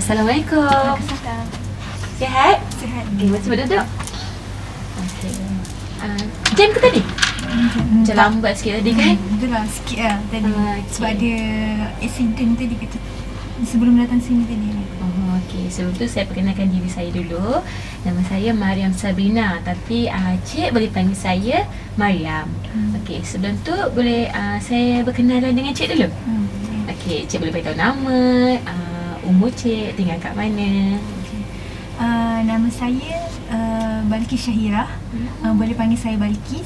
Assalamualaikum. Waalaikumsalam. Sihat? Sihat. Okay, masih berduduk? Okay. Jam ke tadi? Macam lambat sikit tadi kan? Itulah sikit lah tadi. Okay. Sebab ada accident tadi kata sebelum datang sini tadi. Oh, okay. Sebelum tu saya perkenalkan diri saya dulu. Nama saya Mariam Sabrina. Tapi Cik boleh panggil saya Mariam. Okay, sebelum tu boleh saya berkenalan dengan Cik dulu? Okay, Cik boleh beritahu nama, umur Cik, tinggal kat mana? Nama saya Balkis Syahirah. Boleh panggil saya Balkis.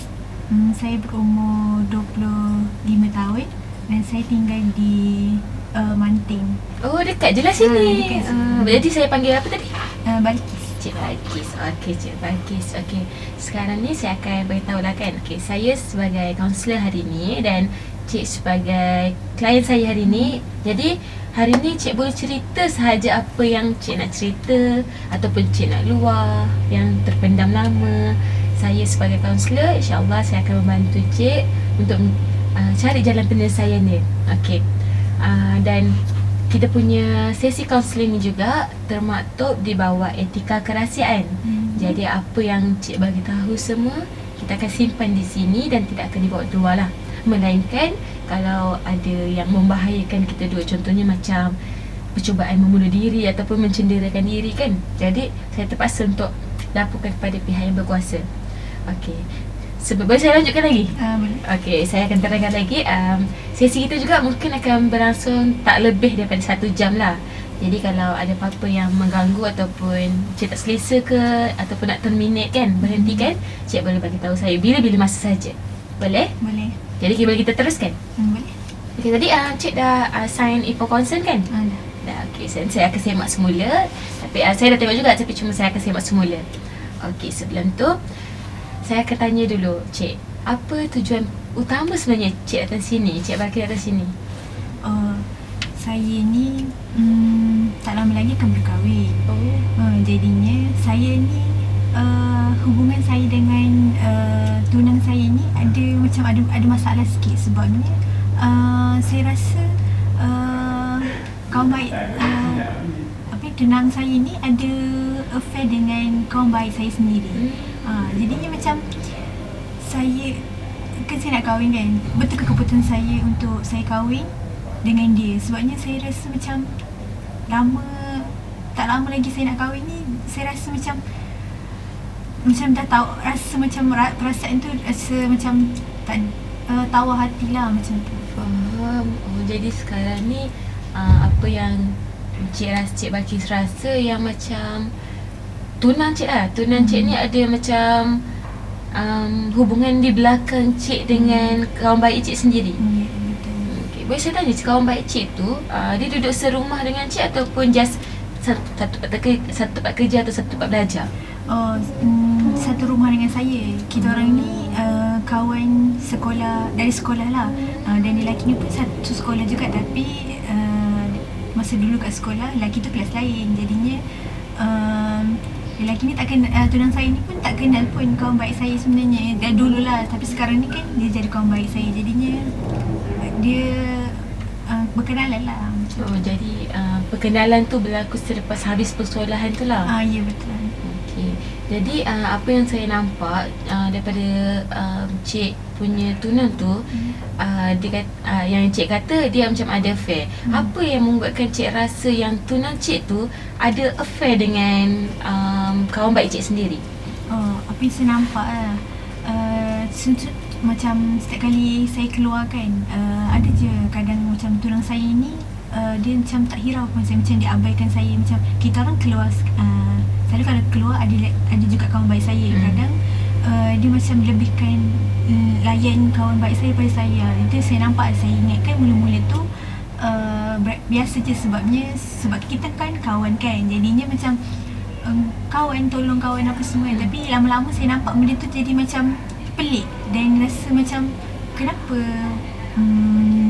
Saya berumur 25 tahun dan saya tinggal di Manting. Oh, dekat je lah sini. Dekat sini. Jadi saya panggil apa tadi? Balkis. Cik Balkis. Okey, Cik Balkis. Okey. Sekarang ni saya akan beritahu lah kan. Okey, saya sebagai kaunselor hari ni dan Cik sebagai klien saya hari ni. Jadi, hari ni Cik boleh cerita sahaja apa yang Cik nak cerita ataupun Cik nak luar yang terpendam lama. Saya sebagai kaunselor, insya-Allah saya akan membantu Cik untuk cari jalan penyelesaian dia. Okey. Dan kita punya sesi kaunseling ni juga termaktub di bawah etika kerahsiaan. Jadi apa yang Cik bagi tahu semua kita akan simpan di sini dan tidak akan dibawa keluar lah. Melainkan kalau ada yang membahayakan kita dua, contohnya macam percubaan membunuh diri ataupun mencenderakan diri kan. Jadi saya terpaksa untuk laporkan kepada pihak yang berkuasa. Okey. Boleh saya lanjutkan lagi? Boleh. Okey, saya akan terangkan lagi. Sesi kita juga mungkin akan berlangsung tak lebih daripada 1 jam lah. Jadi kalau ada apa-apa yang mengganggu ataupun Cik tak selesa ke ataupun nak terminate kan, berhentikan, Cik boleh bagi tahu saya bila-bila masa saja. Boleh? Boleh. Jadi boleh kita teruskan? Boleh. Okey, tadi Cik dah sign info consent kan? Dah. Okey, saya akan semak semula. Tapi saya dah tengok juga tapi cuma saya akan semak semula. Okey, sebelum tu saya akan tanya dulu, Cik, apa tujuan utama sebenarnya Cik datang sini? Cik Balkis datang sini? Saya ni tak lama lagi akan berkahwin. Jadinya saya ni hubungan saya dengan tunang saya ni ada masalah sikit. Sebabnya saya rasa kawan baik tunang saya ni ada affair dengan kawan baik saya sendiri. Jadinya macam saya nak kahwin kan. Betul ke keputusan saya untuk saya kahwin dengan dia? Sebabnya saya rasa macam tak lama lagi saya nak kahwin ni, saya rasa macam dah tahu, rasa macam perasaan tu rasa macam tak tawar hati lah macam tu. Faham. Oh, jadi sekarang ni apa yang Cik Balkis rasa yang macam tunang Cik lah. Tunang Cik ni ada macam hubungan di belakang Cik dengan kawan baik Cik sendiri. Okay. Boleh saya tanya, kawan baik Cik tu dia duduk serumah dengan Cik ataupun just satu tempat kerja atau satu tempat belajar? Satu rumah dengan saya. Kita orang ni kawan sekolah, dari sekolah lah. Dan lelaki ni pun satu sekolah juga, tapi masa dulu kat sekolah lelaki tu kelas lain. Jadinya lelaki ni tak kenal, tunang saya ni pun tak kenal pun kawan baik saya sebenarnya. Dah dululah, tapi sekarang ni kan dia jadi kawan baik saya. Jadinya dia berkenalan lah. Oh, jadi perkenalan tu berlaku selepas habis persekolahan tu lah? Ya, betul. Okay. Jadi apa yang saya nampak daripada Cik punya tunang tu, dia yang Cik kata dia macam ada affair. Apa yang membuatkan Cik rasa yang tunang Cik tu ada affair dengan kawan baik Cik sendiri? Apa yang saya nampak lah, macam setiap kali saya keluar kan, ada je kadang macam tunang saya ni dia macam tak hirau pun saya, macam dia abaikan saya. Macam kita orang keluar, selalu kalau keluar ada juga kawan baik saya. Kadang dia macam lebihkan layan kawan baik saya pada saya. Itu saya nampak. Saya ingatkan mula-mula tu biasa je, sebab kita kan kawan kan, jadinya macam kawan tolong kawan apa semua. Tapi lama-lama saya nampak benda tu jadi macam pelik dan rasa macam kenapa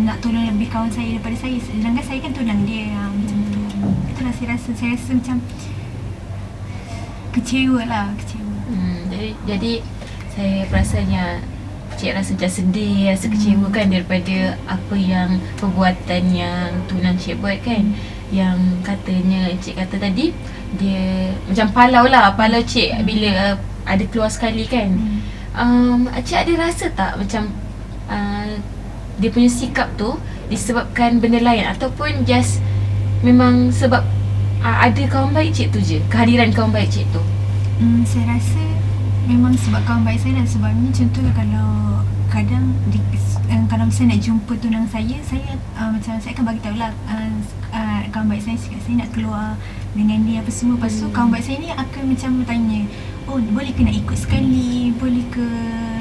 nak tolong lebih kawan saya daripada saya, sedangkan saya kan tunang dia. Macam tu. Itulah saya rasa macam kecewa. Jadi saya perasannya Cik rasa macam sedih, rasa kecewa kan daripada apa yang perbuatan yang tunang Cik buat kan. yang katanya cik kata tadi, dia macam palau lah, palau cik bila ada keluar sekali kan. Cik ada rasa tak macam dia punya sikap tu disebabkan benda lain, ataupun just memang sebab ada kawan baik cik tu je, kehadiran kawan baik cik tu? Saya rasa memang sebab kawan baik saya lah. Sebabnya contoh kalau kadang kalau saya nak jumpa tunang saya macam saya akan bagi tahu lah kawan baik saya cakap saya nak keluar dengan dia apa semua. Lepas tu kawan baik saya ni akan macam bertanya, oh boleh ke nak ikut sekali, boleh ke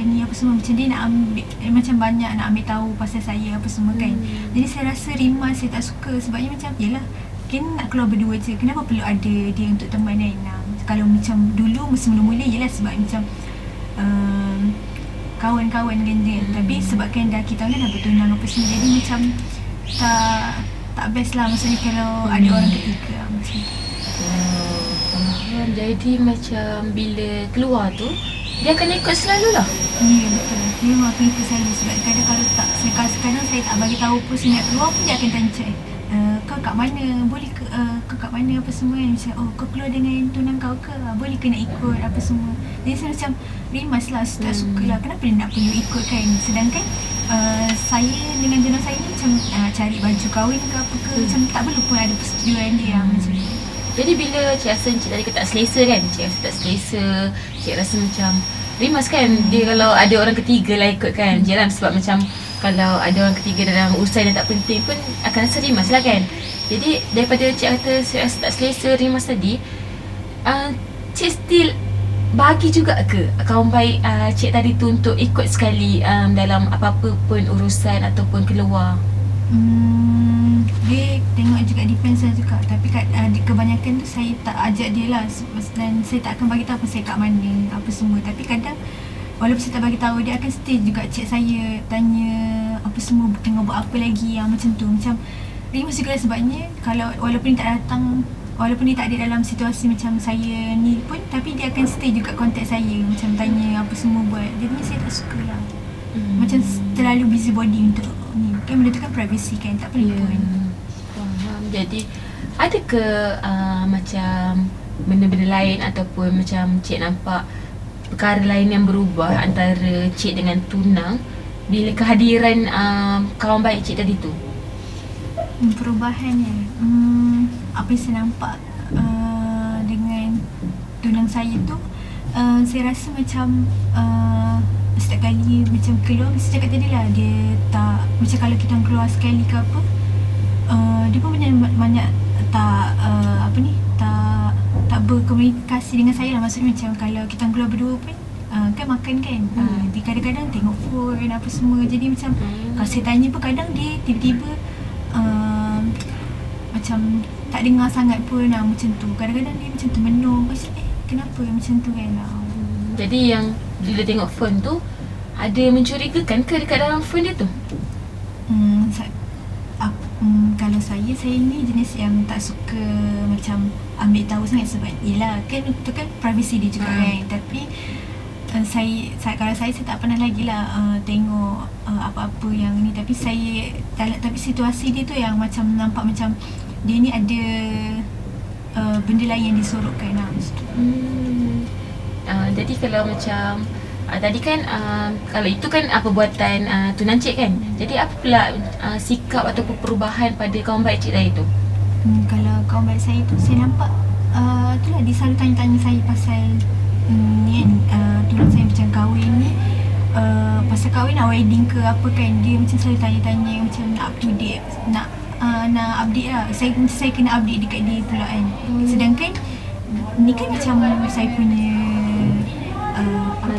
ni apa semua. Macam dia nak ambil macam banyak nak ambil tahu pasal saya apa semua kan. Jadi saya rasa Rimas saya tak suka. Sebabnya macam yelah, kita nak keluar berdua je, kenapa perlu ada dia untuk teman kan. Kalau macam dulu masa mula-mula yelah sebab macam kawan-kawan dengan dia. Tapi sebabkan dah kita kan dah bertunang apa semua, jadi macam tak best lah. Maksudnya kalau ada orang ketiga macam tu. Faham. Jadi macam bila keluar tu dia akan ikut selalu lah. Ya betul, dia memang akan ikut selalu. Sebab kadang kalau tak, kadang saya tak bagi tahu pun saya nak keluar pun dia akan tanya cik, kau kat mana, boleh ke kau kat mana apa semua kan. Macam oh kau keluar dengan tunang kau ke, boleh ke nak ikut apa semua. Jadi saya macam Rimas lah, saya tak suka lah, kenapa dia nak perlu ikut kan. Sedangkan saya dengan tunang saya ni macam cari baju kahwin ke apa ke, macam tak perlu pun ada persetujuan dia macam tu. Jadi bila cik rasa cik tadi kata tak selesa kan, cik rasa tak selesa, cik rasa macam Rimas kan, dia kalau ada orang ketiga lah ikut kan. Jelah sebab macam kalau ada orang ketiga dalam urusan yang tak penting pun akan rasa Rimas lah kan. Jadi daripada cik kata cik rasa tak selesa Rimas tadi, cik still bagi juga ke kawan baik cik tadi tu untuk ikut sekali dalam apa-apa pun urusan ataupun keluar? Dia tengok juga, depends lah juga. Tapi kebanyakan tu saya tak ajak dia lah, dan saya tak akan bagi tahu pun saya kat mana apa semua. Tapi kadang walaupun saya tak bagi tahu, dia akan stay juga cek saya, tanya apa semua, tengok buat apa lagi macam tu. Macam Rimas juga lah sebabnya kalau walaupun dia tak datang, walaupun dia tak ada dalam situasi macam saya ni pun, tapi dia akan stay juga contact saya, macam tanya apa semua buat. Jadi saya tak suka lah. Macam terlalu busybody untuk ni. Kan benda tu kan privacy kan, tak perlu pun. Faham. Jadi ada ke macam benda-benda lain ataupun macam cik nampak perkara lain yang berubah antara cik dengan tunang bila kehadiran kawan baik cik tadi tu? Perubahannya apa yang saya nampak dengan tunang saya tu, saya rasa macam setiap kali macam keluar, saya cakap tadi lah, dia tak macam kalau kita keluar sekali ke apa, dia pun banyak tak tak berkomunikasi dengan saya lah. Maksudnya macam kalau kita keluar berdua pun kan makan kan, dia kadang-kadang tengok phone apa semua. Jadi macam kalau saya tanya pun kadang dia tiba-tiba macam tak dengar sangat pun macam tu. Kadang-kadang dia macam termenung, kenapa macam tu kan. Jadi yang bila tengok phone tu ada mencurigakan ke dekat dalam phone dia tu? Kalau saya ni jenis yang tak suka macam ambil tahu sangat, sebab yelah kan itu kan privacy dia juga kan. Tapi kalau saya tak pernah lagi lah tengok apa-apa yang ni. Tapi tapi situasi dia tu yang macam nampak macam dia ni ada benda lain yang disorokkan lah. Jadi kalau macam tadi kan kalau itu kan perbuatan tunang cik kan. Jadi apa pula sikap ataupun perubahan pada kawan baik cik tadi tu? Kalau kawan baik saya tu, saya nampak itulah dia selalu tanya-tanya saya pasal ni kan, tunang saya macam kahwin ni, pasal kahwin nak wedding ke apa kan. Dia macam selalu tanya-tanya macam nak up to date, nak update lah. Saya kena update dekat dia pula kan. Sedangkan ni kan macam saya punya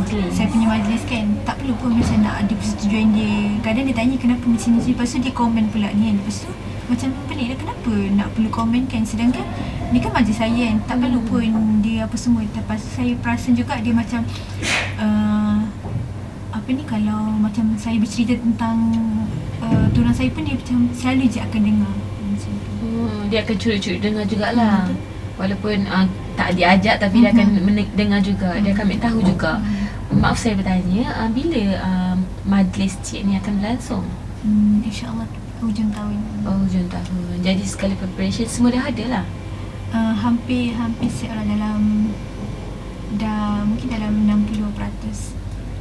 saya punya majlis kan, tak perlu pun macam nak ada persetujuan dia. Kadang dia tanya kenapa macam ni, lepas tu dia komen pula ni kan. Lepas tu macam pelik lah, kenapa nak perlu komen kan. Sedangkan ni kan majlis saya kan, tak perlu pun dia apa semua. Lepas tu saya perasan juga dia macam apa ni, kalau macam saya bercerita tentang tunang saya pun dia macam selalu je akan dengar macam tu. Dia akan curi-curi dengar jugalah. Walaupun tak diajak tapi dia akan dengar juga. Dia akan ambil tahu juga. Maaf saya bertanya, bila majlis cik ni akan berlangsung? InsyaAllah hujung tahun. Oh, hujung tahun. Jadi sekali preparation semua dah ada lah. Hampir siap lah, dalam mungkin dalam 60%.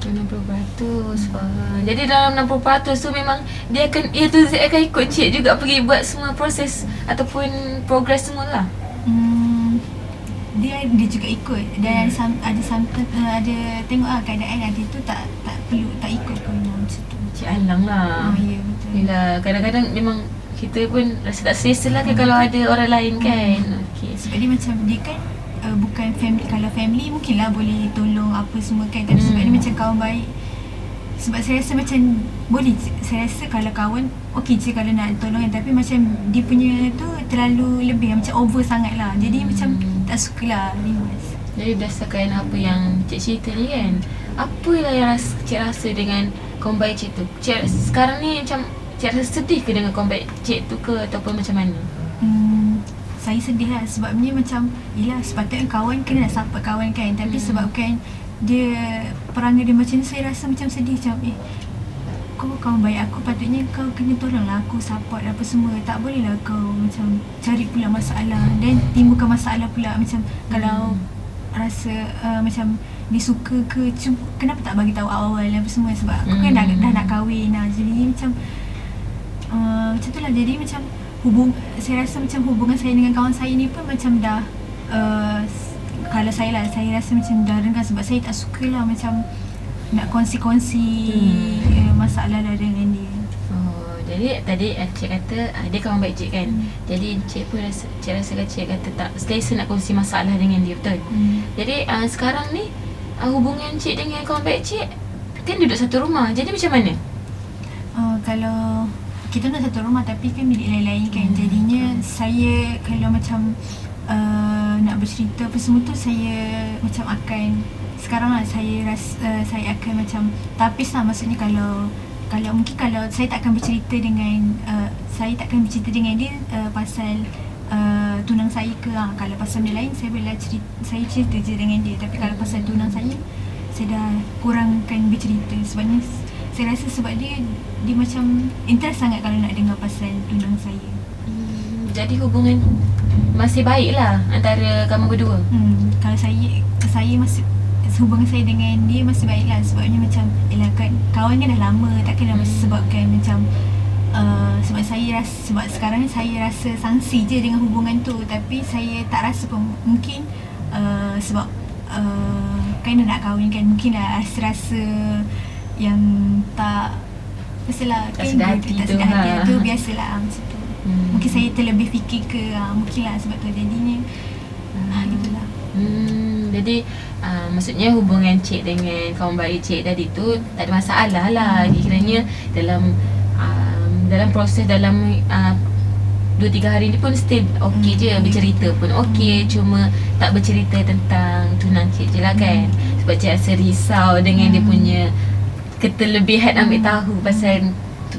60%. Faham. Jadi dalam 60% tu memang dia akan A to Z akan ikut cik juga pergi buat semua proses ataupun progress semua lah. Dia juga ikut dan ada tengok lah keadaan ada tu tak perlu tak ikut pun macam tu. Cik alang lah. Ya betul. Yelah, kadang-kadang memang kita pun rasa tak selesa lah kan kalau ada orang lain kan. Okay. Sebab dia macam dia kan bukan family. Kalau family mungkin lah boleh tolong apa semua kan, tapi sebab dia macam kawan baik. Sebab saya rasa macam boleh, saya rasa kalau kawan okey je kalau nak tolong kan, tapi macam dia punya tu terlalu lebih, macam over sangat lah. Jadi macam tak sukalah Limas. Jadi berdasarkan apa yang cik cerita ni kan, apalah yang cik rasa dengan kawan baik cik tu? Cik sekarang ni macam cik rasa sedih ke dengan kawan baik cik tu ke ataupun macam mana? Saya sedih lah sebabnya macam yelah sepatutnya kawan kena nak support kawan kan, tapi sebabkan dia perangai dia macam ni, saya rasa macam sedih macam kau kawan baik aku, patutnya kau kena tolong lah aku, support apa semua. Tak boleh lah kau macam cari pula masalah dan timbulkan masalah pula. Macam kalau rasa macam dia suka ke, kenapa tak bagi tahu awal apa semua, sebab aku kan dah nak kahwin lah. Jadi macam macam tu lah. Jadi macam saya rasa macam hubungan saya dengan kawan saya ni pun macam dah kalau saya rasa macam dah renggang, sebab saya tak suka lah macam nak kongsi-kongsi masalah lah dengan dia. Oh, jadi tadi cik kata dia kawan baik cik kan. Jadi cik pun rasakan cik kata tak selesa nak kongsi masalah dengan dia, betul? Jadi sekarang ni hubungan cik dengan kawan baik cik kan duduk satu rumah. Jadi macam mana? Kalau kita duduk satu rumah tapi kan bilik lain-lain kan, jadinya saya kalau macam nak bercerita apa semua tu, saya macam akan sekarang lah saya rasa saya akan macam tapis lah. Maksudnya kalau mungkin kalau saya tak akan bercerita dengan dia pasal tunang saya ke, kalau pasal benda lain saya boleh saya cerita je dengan dia, tapi kalau pasal tunang saya dah kurangkan bercerita. Sebabnya saya rasa sebab dia macam interest sangat kalau nak dengar pasal tunang saya. Jadi hubungan masih baik lah antara kamu berdua? Kalau saya masih, hubungan saya dengan dia masih baik lah. Sebabnya macam yelah kan, kawan kan dah lama, takkan dah sebabkan macam sebab sebab sekarang ni saya rasa sangsi je dengan hubungan tu, tapi saya tak rasa pun mungkin sebab kan dah nak kahwin kan, mungkin lah rasa yang tak biasalah kan, tak sedar hati tu biasalah macam tu. Mungkin saya terlebih fikir ke, mungkin lah sebab tu jadinya gitulah. Jadi maksudnya hubungan cik dengan kawan baik cik tadi tu tak ada masalah lah. Kiranya dalam proses dalam 2-3 hari ni pun still okey je, bercerita pun okey, cuma tak bercerita tentang tunang cik je lah kan. Sebab cik rasa risau dengan dia punya keterlebihan ambil tahu pasal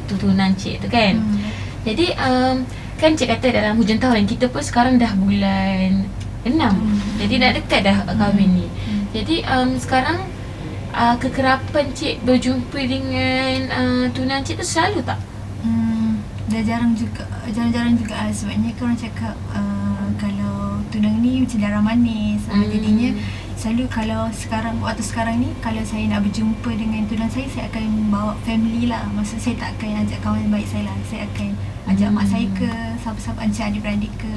tunang cik tu kan. Jadi kan cik kata dalam hujung tahun, kita pun sekarang dah bulan 6. Jadi dah dekat dah kahwin ni. Jadi sekarang kekerapan cik berjumpa dengan tunang cik tu selalu tak? Dah jarang juga sebabnya kan orang cakap kalau tunang ni macam darah manis. Jadinya selalu kalau waktu sekarang ni kalau saya nak berjumpa dengan tunang saya akan bawa family lah. Maksud saya tak akan ajak kawan baik saya lah. Saya akan ajak mak saya ke, siapa-siapa, encik adik-beradik ke,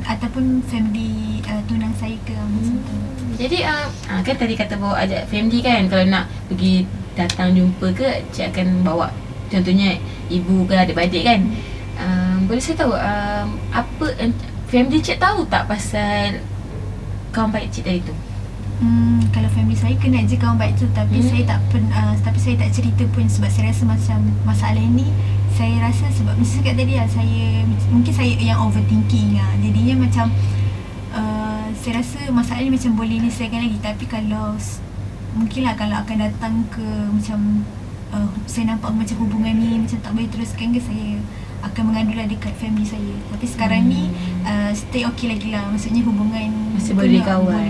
ataupun family tunang saya ke, macam tu. Jadi kan tadi kata bawa ajak family kan, kalau nak pergi datang jumpa ke, cik akan bawa contohnya ibu ke adik-beradik kan. Boleh saya tahu apa family cik tahu tak pasal kawan baik cik tadi tu? Kalau family saya kenal je kawan baik tu, tapi saya tak cerita pun, sebab saya rasa macam masalah ni saya rasa sebab mesti kat tadi lah, mungkin saya yang overthinking lah. Jadinya macam saya rasa masalah ni macam boleh diselesaikan lagi, tapi kalau mungkinlah kalau akan datang ke macam saya nampak macam hubungan ni macam tak boleh teruskan ke, saya akan mengadu lah dekat family saya. Tapi sekarang ni stay okay lagi lah, maksudnya hubungan masih boleh kawan.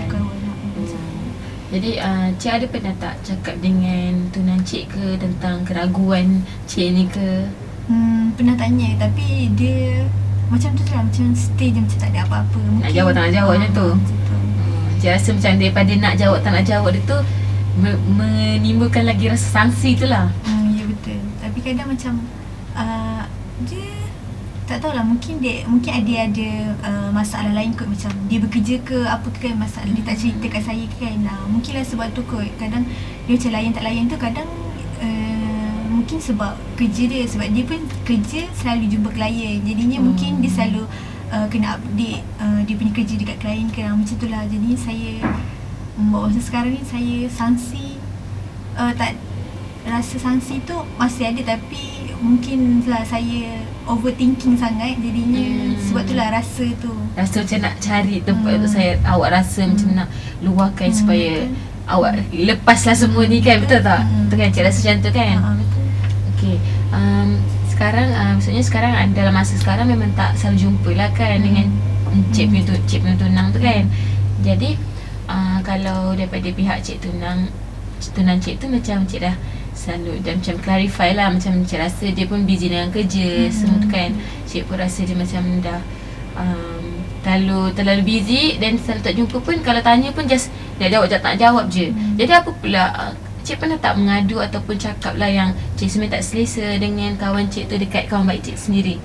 Jadi cik ada pernah tak cakap dengan tunang cik ke tentang keraguan cik ni ke? Pernah tanya tapi dia macam tu lah, macam stay je macam tak ada apa-apa. Nak jawab tak nak jawab macam tu. Macam tu. Saya rasa macam daripada nak jawab tak nak jawab dia tu menimbulkan lagi rasa sangsi tu lah. Ya betul. Tapi kadang macam dia tak tahulah, mungkin ada masalah lain kot, macam dia bekerja ke apa ke kan, masalah dia tak cerita kat saya ke kan. Mungkinlah sebab tu kot. Kadang dia macam layan tak layan tu kadang mungkin sebab kerja dia, sebab dia pun kerja selalu jumpa klien. Jadinya mungkin dia selalu kena update dia punya kerja dekat klien ke, macam tu lah. Jadinya saya masa sekarang ni saya sangsi tak rasa sangsi tu masih ada, tapi mungkin lah saya overthinking sangat. Jadinya sebab tu lah rasa tu. Rasa macam nak cari tempat untuk awak rasa macam nak luahkan supaya awak lepaslah semua ni kan. Betul tak? Betul kan? Cik rasa macam tu kan? Betul. Okay. Sekarang maksudnya sekarang dalam masa sekarang memang tak selalu jumpa lah kan dengan cik punya tunang tu kan. Jadi kalau daripada pihak tunang cik tu macam cik dah selalu dan macam clarify lah, macam cik rasa dia pun busy dengan kerja semua tu kan. Cik pun rasa dia macam dah terlalu busy dan selalu tak jumpa pun. Kalau tanya pun just dia jawab tak jawab je. Jadi apa pula cik pernah tak mengadu ataupun cakap lah yang cik sebenarnya tak selesa dengan kawan cik tu dekat kawan baik cik sendiri?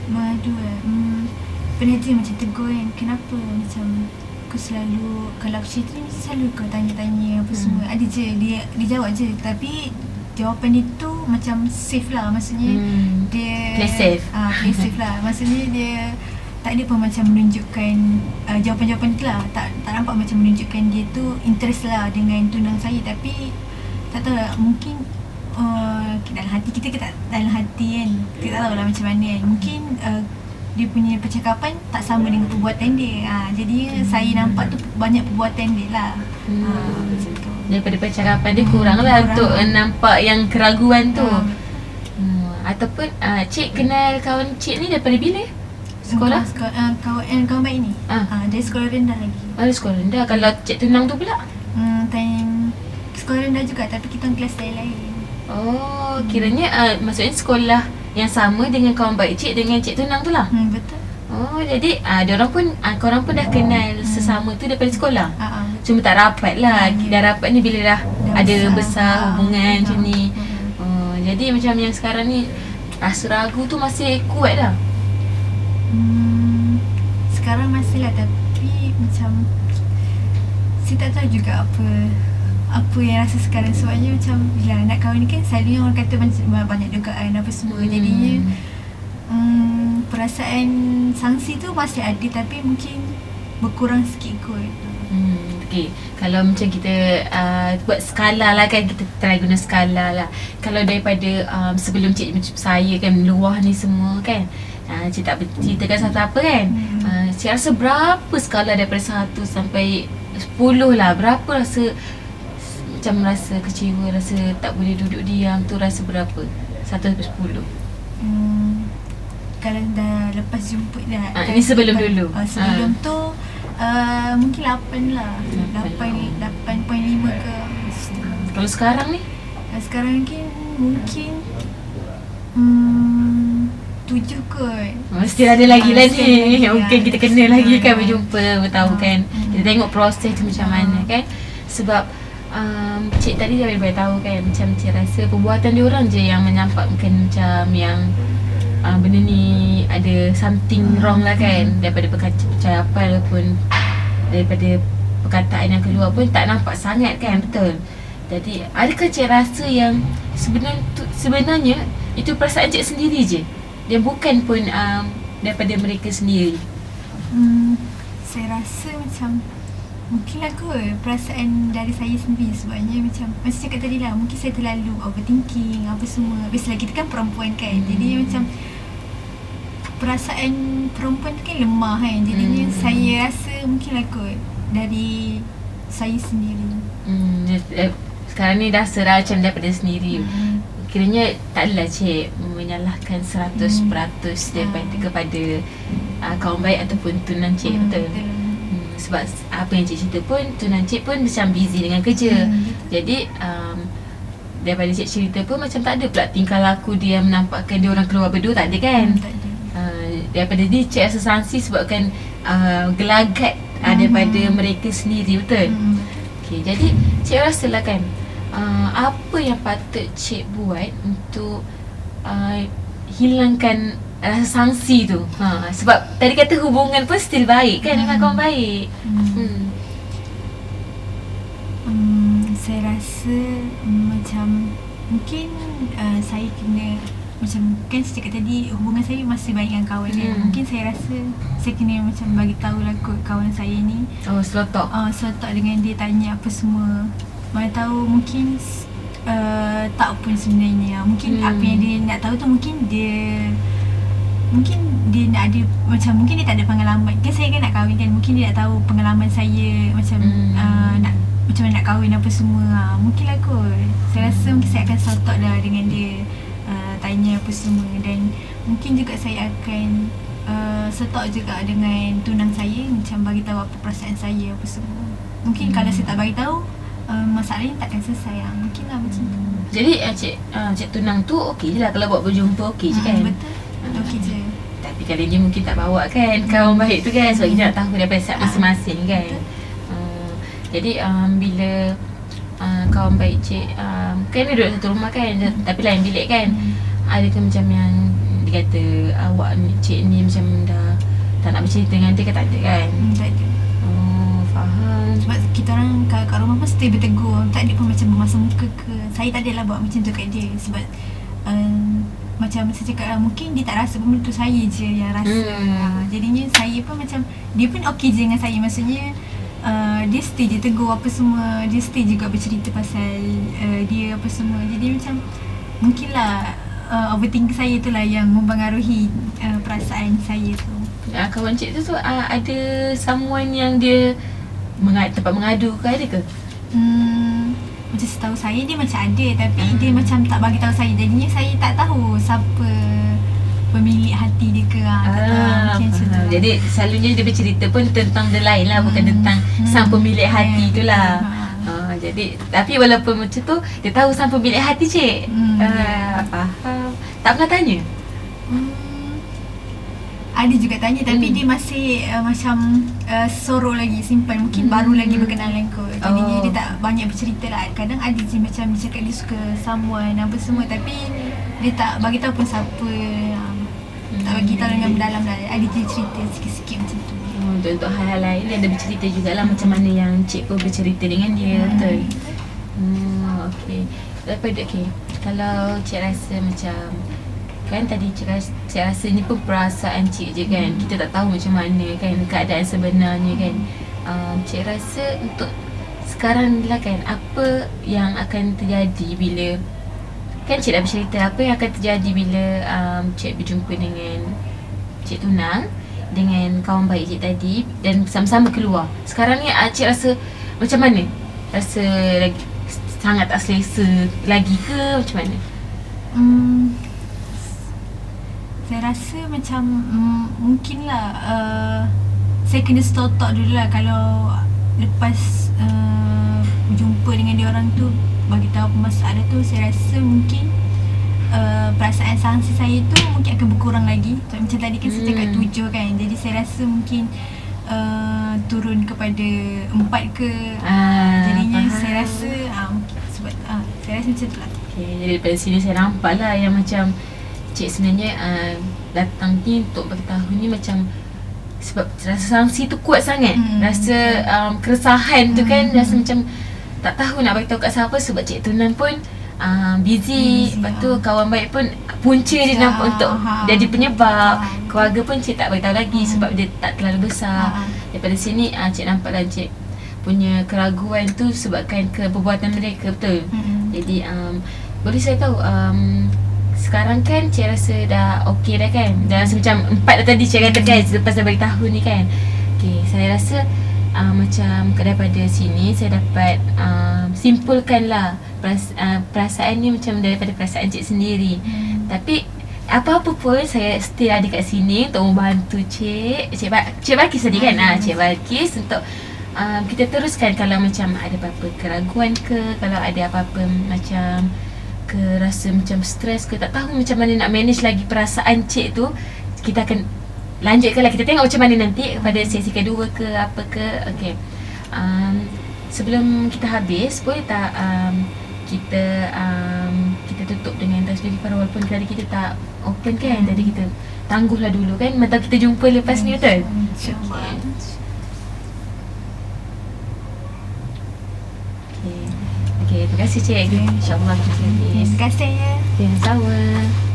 Mengadu pernah je macam tegur kan, kenapa macam aku selalu kalau aku cerita ni selalu kau tanya-tanya apa semua. Ada je dia jawab je, tapi jawapan dia tu macam safe lah, maksudnya dia play safe. Play safe lah, maksudnya dia tak ada pun macam menunjukkan jawapan-jawapan tu lah, tak nampak macam menunjukkan dia tu interest lah dengan tunang saya. Tapi tak tahu lah, mungkin dalam hati kita ke tak dalam hati kan, kita tak tahu lah macam mana kan. Mungkin dia punya percakapan tak sama dengan perbuatan dia. Jadi saya nampak tu banyak perbuatan dia lah. Macam tu. Daripada percakapan dia kurang lah untuk nampak yang keraguan tu. Ataupun cik kenal kawan cik ni daripada bila? Sekolah? Kawan baik ni. Dari sekolah rendah lagi. Dari sekolah rendah. Kalau cik tunang tu pula? Time sekolah rendah juga, tapi kita kelas lain. Oh, kiranya maksudnya sekolah yang sama dengan kawan baik cik dengan cik tunang tu lah. Betul. Oh, jadi korang pun dah kenal sesama tu daripada sekolah. Cuma tak rapat lah. Dah rapat ni bila dah ada besar hubungan macam ni. Jadi macam yang sekarang ni rasa ragu tu masih kuat dah. Sekarang masih lah, tapi macam saya tak tahu juga apa yang rasa sekarang. Sebabnya macam bila nak kahwin ni kan selalunya orang kata banyak dugaan apa semua. Jadinya perasaan sangsi tu masih ada, tapi mungkin berkurang sikit kot. Okay. Kalau macam kita buat skala lah kan, kita try guna skala lah. Kalau daripada sebelum cik saya kan meluah ni semua kan, cik tak ceritakan satu apa kan, cik rasa berapa skala daripada 1 sampai 10 lah, berapa rasa macam rasa kecewa, rasa tak boleh duduk diam tu, rasa berapa? 1 sampai 10. Kalau dah lepas jumpa dah. Ini sebelum dulu. Sebelum tu mungkin 8 lah. 8.5 ke. Kalau sekarang ni? Sekarang mungkin 7 kot. Mesti ada lagi lah ni. Mungkin kita kena lagi kan berjumpa, bertahu kan. Kita tengok proses tu macam mana kan. Sebab cik tadi dah beritahu kan, macam cik rasa perbuatan dia orang je yang menyampaikan macam yang benda ni ada something wrong lah kan. Daripada percakapan pun, daripada perkataan yang keluar pun tak nampak sangat kan. Betul. Jadi adakah cik rasa yang sebenarnya itu perasaan cik sendiri je, dia bukan pun daripada mereka sendiri? Saya rasa macam mungkinlah kot perasaan dari saya sendiri. Sebabnya macam cakap tadi lah, mungkin saya terlalu overthinking apa semua. Biasalah kita kan perempuan kan, jadi macam perasaan perempuan tu kan lemah kan. Jadinya saya rasa mungkinlah kot dari saya sendiri. Sekarang ni dah serah macam daripada sendiri. Kiranya tak adalah cik menyalahkan 100% daripada kepada kawan baik ataupun tunang cik. Betul. Sebab apa yang cik cerita pun, tunang cik pun macam busy dengan kerja. Jadi daripada cik cerita pun macam tak ada pula tingkah laku dia menampakkan dia orang keluar berdua, tak ada kan. Tak ada. Daripada dia cik rasa sangsi sebabkan gelagat daripada mereka sendiri, betul? Okay, jadi cik rasalah kan, apa yang patut cik buat untuk hilangkan rasa sangsi tu. Sebab tadi kata hubungan pun still baik kan, dengan kawan baik. Saya rasa macam mungkin saya kena, macam kan saya cakap tadi hubungan saya masih baik dengan kawan kan. Mungkin saya rasa saya kena macam bagi tahulah kot kawan saya ni. Selotok. Selotok dengan dia, tanya apa semua. Mana tahu mungkin tak pun sebenarnya. Mungkin apa yang dia nak tahu tu mungkin dia nak ada, macam mungkin dia tak ada pengalaman. Kan saya kan nak kahwin kan, mungkin dia nak tahu pengalaman saya macam nak macam mana nak kahwin apa semua. Mungkin lah kot. Saya rasa mungkin saya akan sort out lah dengan dia, tanya apa semua. Dan mungkin juga saya akan sort out juga dengan tunang saya, macam bagi tahu apa perasaan saya apa semua. Mungkin kalau saya tak bagi tahu, masalah ni takkan selesai lah. Mungkin lah macam tu. Jadi cik tunang tu okey je lah, kalau buat berjumpa okey je kan? Betul. Okey je. Tapi kali ni mungkin tak bawa kan kawan baik tu kan, sebab kita nak tahu daripada side masing-masing kan. Jadi bila kawan baik cik kan dia duduk satu rumah kan, tapi lain bilik kan. Adakah macam yang dia kata awak ni, cik ni macam dah tak nak bercerita dengan dia ke, tak ada kan? Tak ada. Faham. Sebab kita orang kat rumah pun stay bertegur. Tak ada pun macam bermasam muka ke. Saya tak adalah buat macam tu kat dia. Sebab macam saya cakap lah, mungkin dia tak rasa benda tu, saya je yang rasa. Jadinya saya pun macam, dia pun okey je dengan saya. Maksudnya dia stay je tegur apa semua. Dia stay juga bercerita pasal dia apa semua. Jadi macam mungkinlah overthinking saya tu lah yang mempengaruhi perasaan saya tu. Kawan cik tu ada someone yang dia tempat mengadu ke, ada ke? Macam setahu saya dia macam ada, tapi dia macam tak bagi tahu saya. Jadinya saya tak tahu siapa pemilik hati dia ke. Macam tu lah. Jadi selalunya dia bercerita pun tentang dia lain lah, bukan tentang sang pemilik hati tu lah. Jadi tapi walaupun macam tu, dia tahu sang pemilik hati cik. Faham. Tak pernah tanya? Ada juga tanya, tapi dia masih macam sorok lagi, simpan. Mungkin baru lagi berkenalan kot. Jadinya dia tak banyak bercerita lah. Kadang ada je macam dia cakap dia suka someone apa semua, tapi dia tak bagi tahu pun siapa. Tak bagi tahu dengan mendalam lah. Ada je cerita sikit-sikit macam tu. Untuk hal-hal lain dia ada bercerita jugalah, macam mana yang cik pun bercerita dengan dia. Betul. Okey. Daripada kalau cik rasa macam kan tadi cik rasa ni pun perasaan cik je kan, kita tak tahu macam mana kan keadaan sebenarnya kan. Cik rasa untuk sekarang lah kan, apa yang akan terjadi bila kan cik dah bercerita apa yang akan terjadi bila cik berjumpa dengan cik tunang dengan kawan baik cik tadi dan sama-sama keluar. Sekarang ni cik rasa macam mana? Rasa lagi sangat tak selesa lagi ke macam mana? Saya rasa macam mungkinlah saya kena stop dulu lah. Kalau lepas berjumpa dengan dia orang tu, bagi tahu masalah tu, saya rasa mungkin perasaan sangsi saya tu mungkin akan berkurang lagi. Macam tadi kan saya cakap 7 kan. Jadi saya rasa mungkin turun kepada 4 ke. Jadinya faham. Saya rasa sebab saya rasa macam tu lah. Jadi daripada sini saya nampak lah yang macam cik sebenarnya datang ni untuk beritahu ni macam sebab rasa sangsi tu kuat sangat. Rasa keresahan tu kan, rasa macam tak tahu nak beritahu kat siapa sebab cik tunang pun busy. Lepas tu kawan baik pun punca dia nampak untuk jadi penyebab. Keluarga pun cik tak beritahu lagi sebab dia tak terlalu besar. Daripada sini cik nampaklah cik punya keraguan tu sebabkan perbuatan mereka, betul. Jadi boleh saya tahu sekarang kan cik rasa dah okey dah kan? Dah rasa macam 4 dah tadi cik kata kan, lepas dah beritahu ni kan. Okay, saya rasa macam daripada sini saya dapat simpulkan lah perasaan ni macam daripada perasaan cik sendiri. Tapi apa-apa pun saya still ada kat sini untuk membantu cik. Cik Balkis tadi kan? Cik Balkis untuk kita teruskan kalau macam ada apa-apa keraguan ke, kalau ada apa-apa macam ke, rasa macam stres ke, tak tahu macam mana nak manage lagi perasaan cik tu, kita akan lanjutkan lah. Kita tengok macam mana nanti pada sesi kedua ke apa ke. Okay, sebelum kita habis, boleh tak kita tutup dengan tasbih kifar, walaupun tadi kita tak open kan, tadi kita tangguhlah dulu kan, mata kita jumpa lepas ni, betul? InsyaAllah. Okay, terima kasih cik. InsyaAllah kita Terima kasih ya. sama.